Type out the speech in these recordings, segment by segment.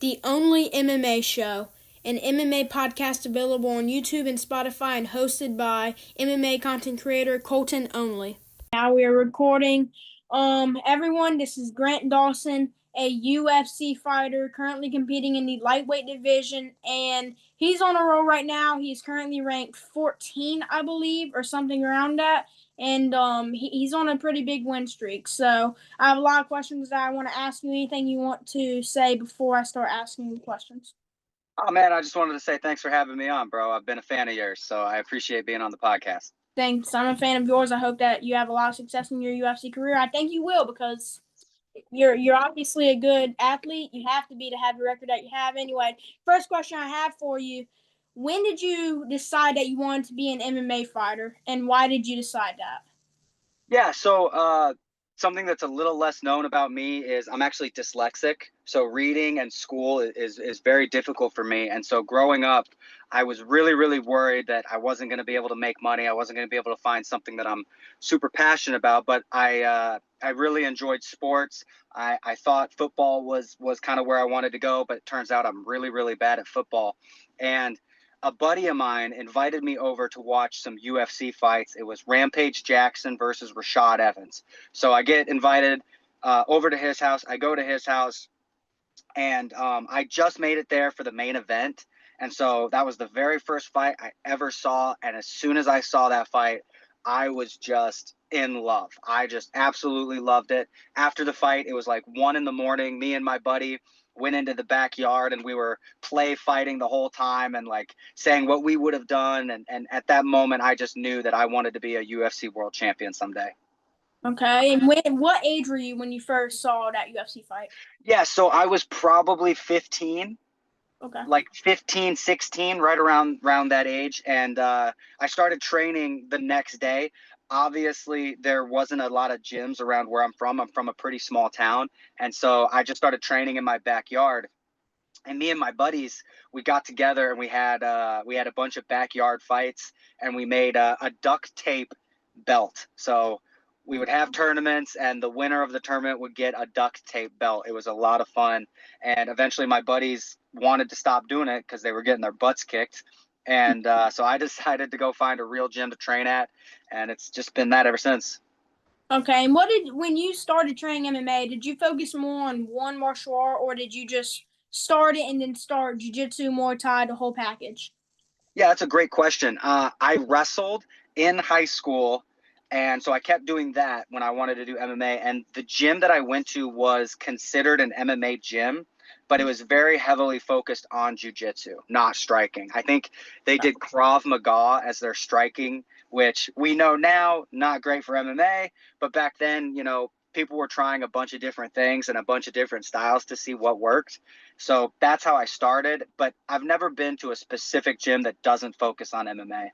the Only MMA Show, an MMA podcast available on YouTube and Spotify and hosted by MMA content creator Colton Only. Now we are recording. Everyone, this is Grant Dawson, a UFC fighter currently competing in the lightweight division, and he's on a roll right now. He's currently ranked 14, I believe, or something around that. And he's on a pretty big win streak. So I have a lot of questions that I want to ask you. Anything you want to say before I start asking you questions? Oh, man, I just wanted to say thanks for having me on, bro. I've been a fan of yours, so I appreciate being on the podcast. Thanks. I'm a fan of yours. I hope that you have a lot of success in your UFC career. I think you will because you're obviously a good athlete. You have to be to have the record that you have. Anyway, first question I have for you. When did you decide that you wanted to be an MMA fighter, and why did you decide that? Yeah, so something that's a little less known about me is I'm actually dyslexic. So reading and school is very difficult for me. And so growing up, I was really, really worried that I wasn't going to be able to make money. I wasn't going to be able to find something that I'm super passionate about. But I really enjoyed sports. I thought football was kind of where I wanted to go, but it turns out I'm really, really bad at football. And a buddy of mine invited me over to watch some UFC fights. It was Rampage Jackson versus Rashad Evans. So I get invited over to his house. I go to his house, and I just made it there for the main event. And so that was the very first fight I ever saw. And as soon as I saw that fight, I was just in love. I just absolutely loved it. After the fight, it was like 1 a.m. Me and my buddy went into the backyard and we were play fighting the whole time and like saying what we would have done. And at that moment, I just knew that I wanted to be a UFC world champion someday. Okay, and what age were you when you first saw that UFC fight? Yeah, so I was probably 15. Okay. Like 15, 16, right around that age. And I started training the next day. Obviously, there wasn't a lot of gyms around where I'm from. I'm from a pretty small town. And so I just started training in my backyard. And me and my buddies, we got together and we had a bunch of backyard fights, and we made a duct tape belt. So we would have tournaments, and the winner of the tournament would get a duct tape belt. It was a lot of fun. And eventually my buddies wanted to stop doing it because they were getting their butts kicked. And so I decided to go find a real gym to train at, and it's just been that ever since. Okay, and when you started training MMA, did you focus more on one martial art, or did you just start it and then start jiu-jitsu, Muay Thai, the whole package? Yeah, that's a great question. I wrestled in high school, and so I kept doing that when I wanted to do MMA. And the gym that I went to was considered an MMA gym, but it was very heavily focused on jiu-jitsu, not striking. I think they did Krav Maga as their striking, which we know now, not great for MMA. But back then, people were trying a bunch of different things and a bunch of different styles to see what worked. So that's how I started, but I've never been to a specific gym that doesn't focus on MMA.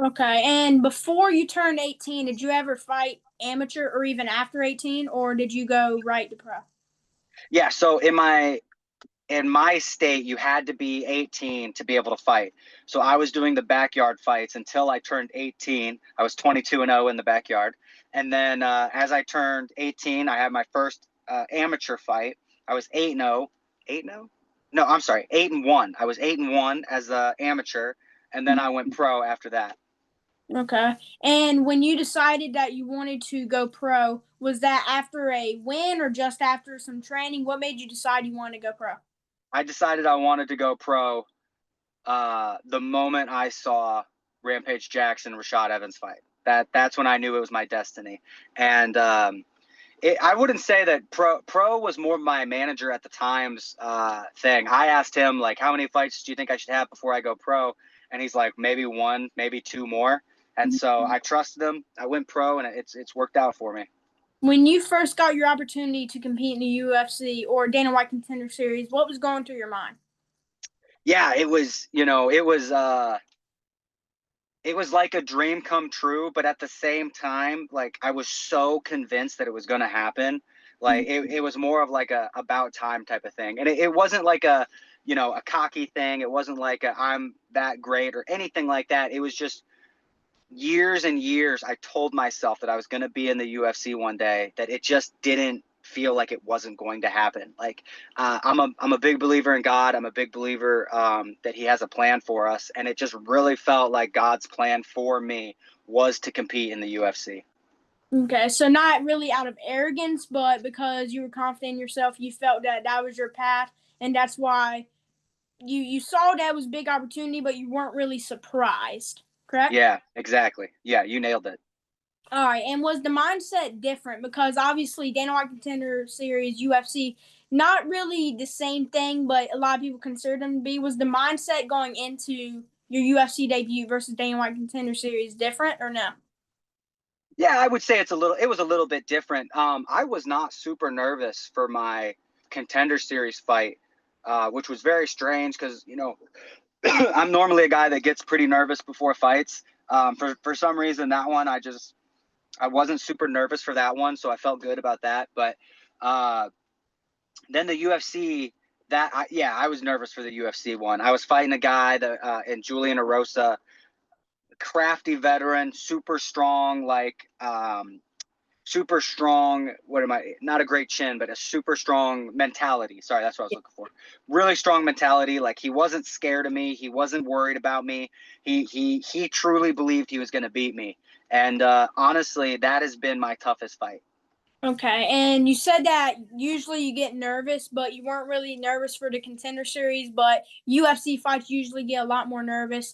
Okay, and before you turned 18, did you ever fight amateur or even after 18, or did you go right to pro? Yeah, so in my state, you had to be 18 to be able to fight. So I was doing the backyard fights until I turned 18. I was 22-0 in the backyard. And then as I turned 18, I had my first amateur fight. I was 8-0. 8-0? No, I'm sorry, 8-1. I was 8-1 as an amateur, and then I went pro after that. Okay, and when you decided that you wanted to go pro, was that after a win or just after some training? What made you decide you wanted to go pro? I decided I wanted to go pro the moment I saw Rampage Jackson Rashad Evans fight. That's when I knew it was my destiny. And I wouldn't say that pro was more my manager at the time's thing. I asked him, like, how many fights do you think I should have before I go pro? And he's like, maybe one, maybe two more. And so I trusted him. I went pro, and it's worked out for me. When you first got your opportunity to compete in the UFC or Dana White Contender Series, what was going through your mind? Yeah, it was like a dream come true, but at the same time, like, I was so convinced that it was going to happen. Like it was more of like a about time type of thing. And it wasn't like a cocky thing. It wasn't like I'm that great or anything like that. It was just years and years I told myself that I was going to be in the UFC one day, that it just didn't feel like it wasn't going to happen. Like I'm a big believer in God. I'm a big believer that He has a plan for us, and it just really felt like God's plan for me was to compete in the UFC. Okay, so not really out of arrogance, but because you were confident in yourself, you felt that that was your path, and that's why you saw that was a big opportunity, but you weren't really surprised, correct? Yeah, exactly. Yeah, you nailed it. All right, and was the mindset different? Because obviously, Dana White Contender Series, UFC, not really the same thing, but a lot of people consider them to be. Was the mindset going into your UFC debut versus Dana White Contender Series different or no? Yeah, I would say it was a little bit different. I was not super nervous for my Contender Series fight, which was very strange because, I'm normally a guy that gets pretty nervous before fights. For some reason, that one, I wasn't super nervous for that one, so I felt good about that. But then the UFC, I was nervous for the UFC one. I was fighting a guy that in Julian Erosa, crafty veteran, super strong, super strong. What am I? Not a great chin, but a super strong mentality. Sorry, that's what I was looking for. Really strong mentality. Like, he wasn't scared of me. He wasn't worried about me. He truly believed he was going to beat me. And honestly, that has been my toughest fight. Okay, and you said that usually you get nervous, but you weren't really nervous for the Contender Series, but UFC fights usually get a lot more nervous.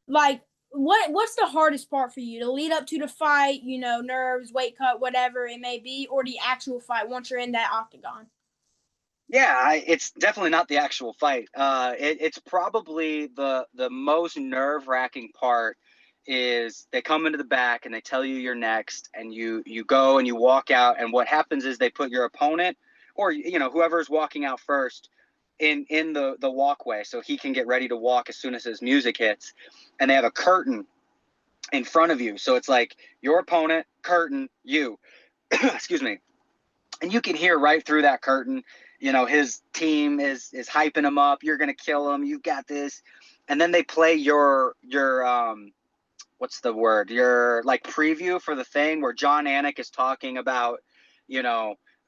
Like, what's the hardest part for you? The lead up to the fight, nerves, weight cut, whatever it may be, or the actual fight once you're in that octagon? Yeah, it's definitely not the actual fight. It's probably the most nerve-wracking part is they come into the back and they tell you you're next, and you go and you walk out, and what happens is they put your opponent, or whoever's walking out first, in the walkway so he can get ready to walk as soon as his music hits, and they have a curtain in front of you, so it's like your opponent, curtain, you. Excuse me. And you can hear right through that curtain, his team is hyping him up. You're gonna kill him. You got this. And then they play your what's the word? Your like preview for the thing where John Anik is talking about,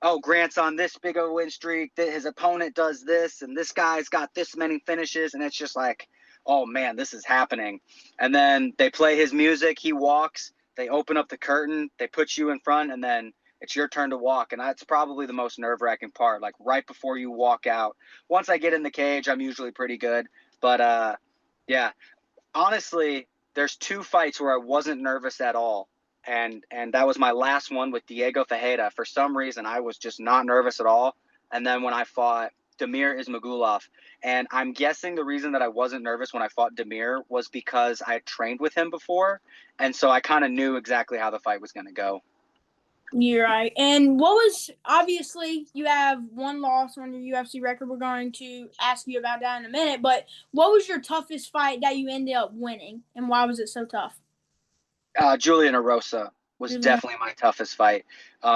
oh, Grant's on this big of a win streak. That his opponent does this, and this guy's got this many finishes, and it's just like, oh man, this is happening. And then they play his music. He walks. They open up the curtain. They put you in front, and then it's your turn to walk. And that's probably the most nerve-wracking part, like right before you walk out. Once I get in the cage, I'm usually pretty good. But yeah, honestly, there's two fights where I wasn't nervous at all. And that was my last one with Diego Fajeda. For some reason, I was just not nervous at all. And then when I fought Damir Ismagulov, and I'm guessing the reason that I wasn't nervous when I fought Damir was because I had trained with him before. And so I kind of knew exactly how the fight was going to go. You're right. And what was, obviously, you have one loss on your UFC record. We're going to ask you about that in a minute. But what was your toughest fight that you ended up winning, and why was it so tough? Julian Erosa was definitely my toughest fight.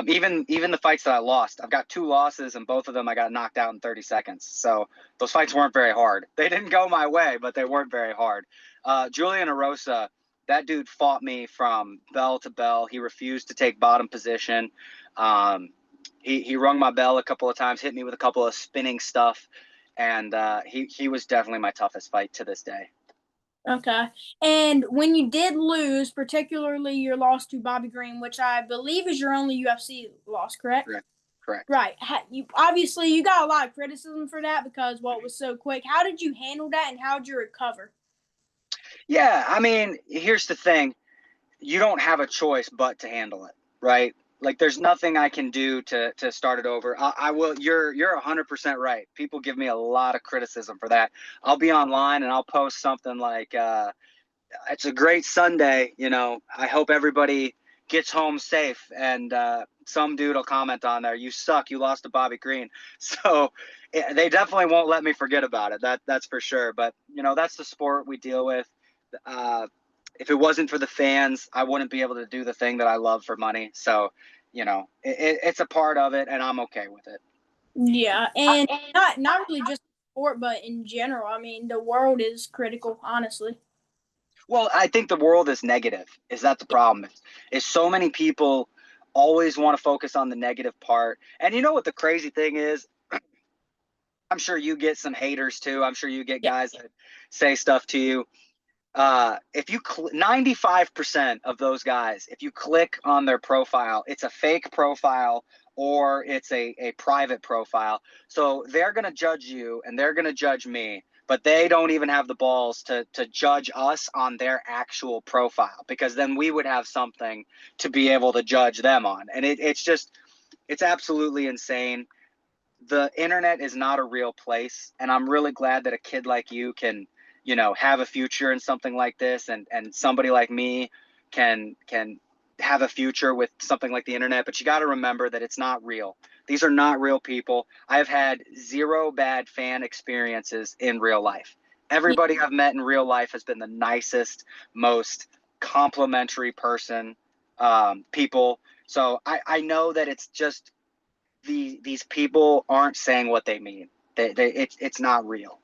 Even the fights that I lost, I've got two losses, and both of them I got knocked out in 30 seconds. So those fights weren't very hard. They didn't go my way, but they weren't very hard. Julian Erosa, that dude fought me from bell to bell. He refused to take bottom position. He rung my bell a couple of times, hit me with a couple of spinning stuff, and he was definitely my toughest fight to this day. Okay. And when you did lose, particularly your loss to Bobby Green, which I believe is your only UFC loss, correct? Correct. Right. Obviously, you got a lot of criticism for that because, it was so quick. How did you handle that, and how did you recover? Yeah, I mean, here's the thing. You don't have a choice but to handle it, right? Like, there's nothing I can do to start it over. I will. You're 100% right. People give me a lot of criticism for that. I'll be online and I'll post something like, "It's a great Sunday. I hope everybody gets home safe." And some dude will comment on there, "You suck. You lost to Bobby Green." So they definitely won't let me forget about it. That's for sure. But that's the sport we deal with. If it wasn't for the fans, I wouldn't be able to do the thing that I love for money. So, it's a part of it, and I'm okay with it. Yeah, and not really just sport, but in general. I mean, the world is critical, honestly. Well, I think the world is negative. Is that the problem? Is so many people always want to focus on the negative part. And you know what the crazy thing is? I'm sure you get some haters too. I'm sure you get guys that say stuff to you. If you 95% of those guys, if you click on their profile, it's a fake profile or it's a private profile. So they're going to judge you and they're going to judge me, but they don't even have the balls to judge us on their actual profile, because then we would have something to be able to judge them on. And it's absolutely insane. The internet is not a real place. And I'm really glad that a kid like you can, have a future in something like this, and somebody like me can have a future with something like the internet. But you got to remember that it's not real. These are not real people. I've had 0 bad fan experiences in real life. Everybody I've met in real life has been the nicest, most complimentary people. So I know that it's just these people aren't saying what they mean. It's not real,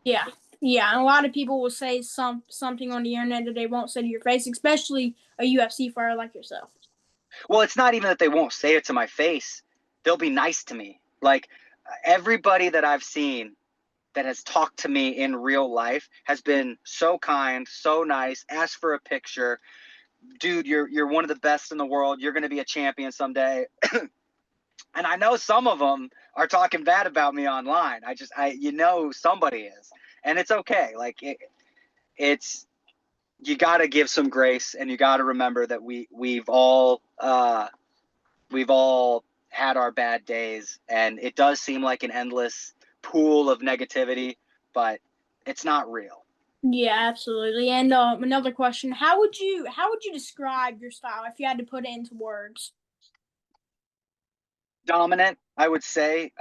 Yeah. Yeah, and a lot of people will say something on the internet that they won't say to your face, especially a UFC fighter like yourself. Well, it's not even that they won't say it to my face. They'll be nice to me. Like, everybody that I've seen that has talked to me in real life has been so kind, so nice, asked for a picture. Dude, you're one of the best in the world. You're going to be a champion someday. And I know some of them are talking bad about me online. Somebody is. And it's okay. Like, it's you got to give some grace, and you got to remember that we've all had our bad days, and it does seem like an endless pool of negativity, but it's not real. Yeah, absolutely. And another question: how would you describe your style if you had to put it into words? Dominant, I would say.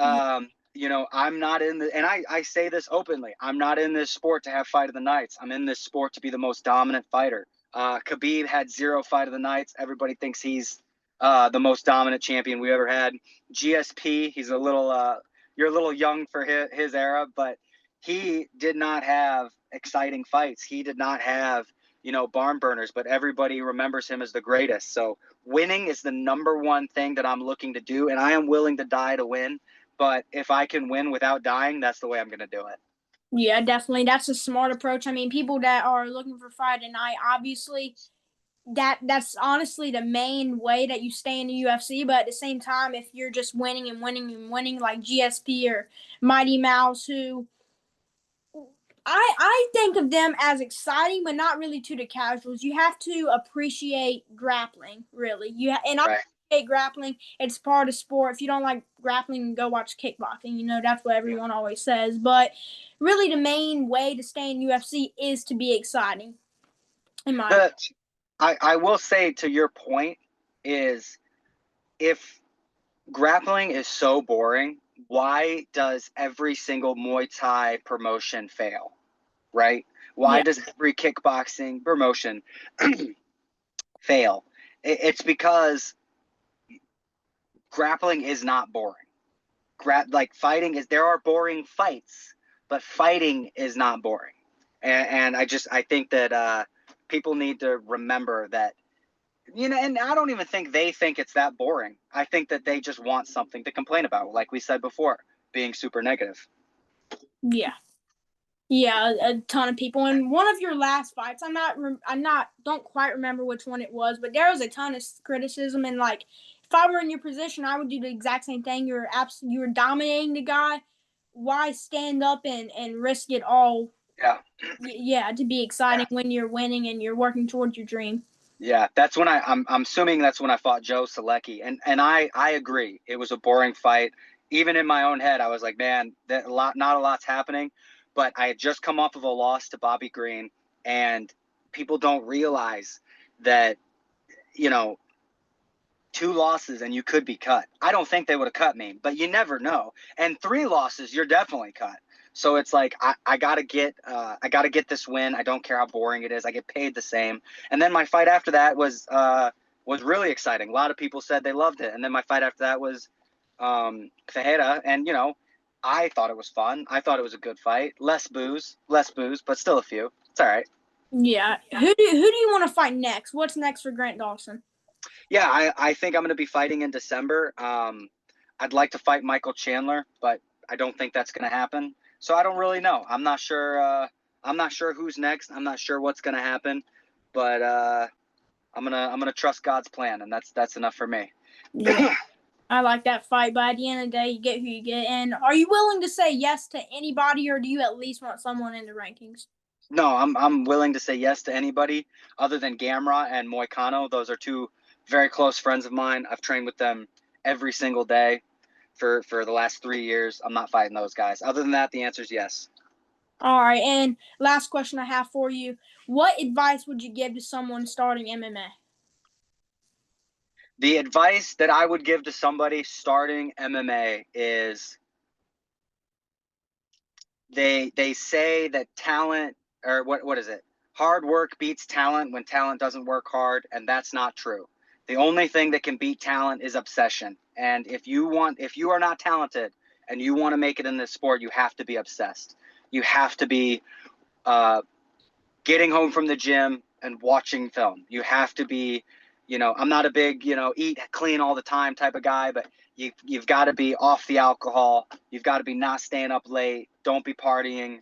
I'm not in the, and I say this openly, I'm not in this sport to have fight of the nights. I'm in this sport to be the most dominant fighter. Khabib had 0 fight of the nights. Everybody thinks he's the most dominant champion we ever had. GSP, he's you're a little young for his era, but he did not have exciting fights. He did not have, barn burners, but everybody remembers him as the greatest. So winning is the number one thing that I'm looking to do, and I am willing to die to win. But if I can win without dying, that's the way I'm going to do it. Yeah, definitely. That's a smart approach. I mean, people that are looking for fight tonight, obviously, that's honestly the main way that you stay in the UFC. But at the same time, if you're just winning and winning and winning, like GSP or Mighty Mouse, who I think of them as exciting, but not really to the casuals. You have to appreciate grappling, really. And I appreciate grappling. It's part of sport. If you don't like grappling, go watch kickboxing. That's what everyone always says. But really, the main way to stay in UFC is to be exciting. I will say, to your point, is if grappling is so boring, why does every single Muay Thai promotion fail? Right? Why does every kickboxing promotion fail? It's because grappling is not boring. Fighting is, there are boring fights, but fighting is not boring. And I think that people need to remember that, and I don't even think they think it's that boring. I think that they just want something to complain about, like we said before, being super negative. Yeah. Yeah, a ton of people. And one of your last fights, don't quite remember which one it was, but there was a ton of criticism. And like, if I were in your position, I would do the exact same thing. You were dominating the guy. Why stand up and risk it all? Yeah, to be exciting when you're winning and you're working towards your dream. Yeah, that's when I'm assuming that's when I fought Joe Selecki, and I agree. It was a boring fight. Even in my own head, I was like, man, not a lot's happening. But I had just come off of a loss to Bobby Green, and people don't realize that, 2 losses and you could be cut. I don't think they would have cut me, but you never know. And 3 losses, you're definitely cut. So it's like, I gotta get this win. I don't care how boring it is. I get paid the same. And then my fight after that was really exciting. A lot of people said they loved it. And then my fight after that was Fajeda, and I thought it was fun. I thought it was a good fight. Less booze, but still a few. It's all right. Yeah. Who do you want to fight next? What's next for Grant Dawson? Yeah, I think I'm going to be fighting in December. I'd like to fight Michael Chandler, but I don't think that's going to happen. So I don't really know. I'm not sure. I'm not sure who's next. I'm not sure what's going to happen, but I'm gonna trust God's plan, and that's enough for me. Yeah. I like that fight, but at the end of the day, you get who you get. And are you willing to say yes to anybody, or do you at least want someone in the rankings? No, I'm willing to say yes to anybody other than Gamra and Moicano. Those are two very close friends of mine. I've trained with them every single day for the last 3 years. I'm not fighting those guys. Other than that, the answer is yes. All right, and last question I have for you. What advice would you give to someone starting MMA? The advice that I would give to somebody starting MMA is they say that talent, or what is it? Hard work beats talent when talent doesn't work hard, and that's not true. The only thing that can beat talent is obsession. And if you are not talented and you want to make it in this sport, you have to be obsessed. You have to be getting home from the gym and watching film. You have to be, I'm not a big, eat clean all the time type of guy, but you've got to be off the alcohol. You've got to be not staying up late. Don't be partying.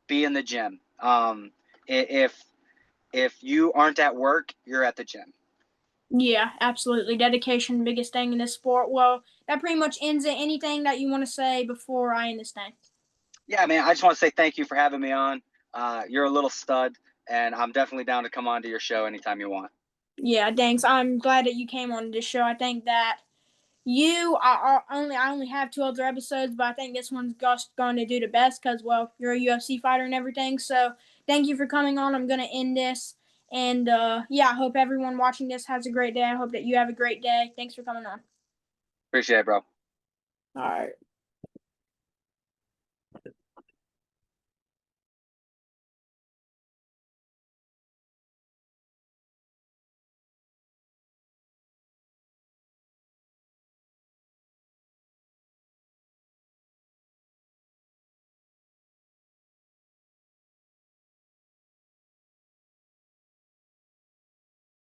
Be in the gym. If you aren't at work, you're at the gym. Yeah, absolutely. Dedication, biggest thing in this sport. Well, that pretty much ends it. Anything that you want to say before I end this thing? Yeah, man, I just want to say thank you for having me on. You're a little stud, and I'm definitely down to come on to your show anytime you want. Yeah, thanks. I'm glad that you came on this show. I think that I only have 2 other episodes, but I think this one's just going to do the best because, well, you're a UFC fighter and everything. So thank you for coming on. I'm going to end this. And, yeah, I hope everyone watching this has a great day. I hope that you have a great day. Thanks for coming on. Appreciate it, bro. All right.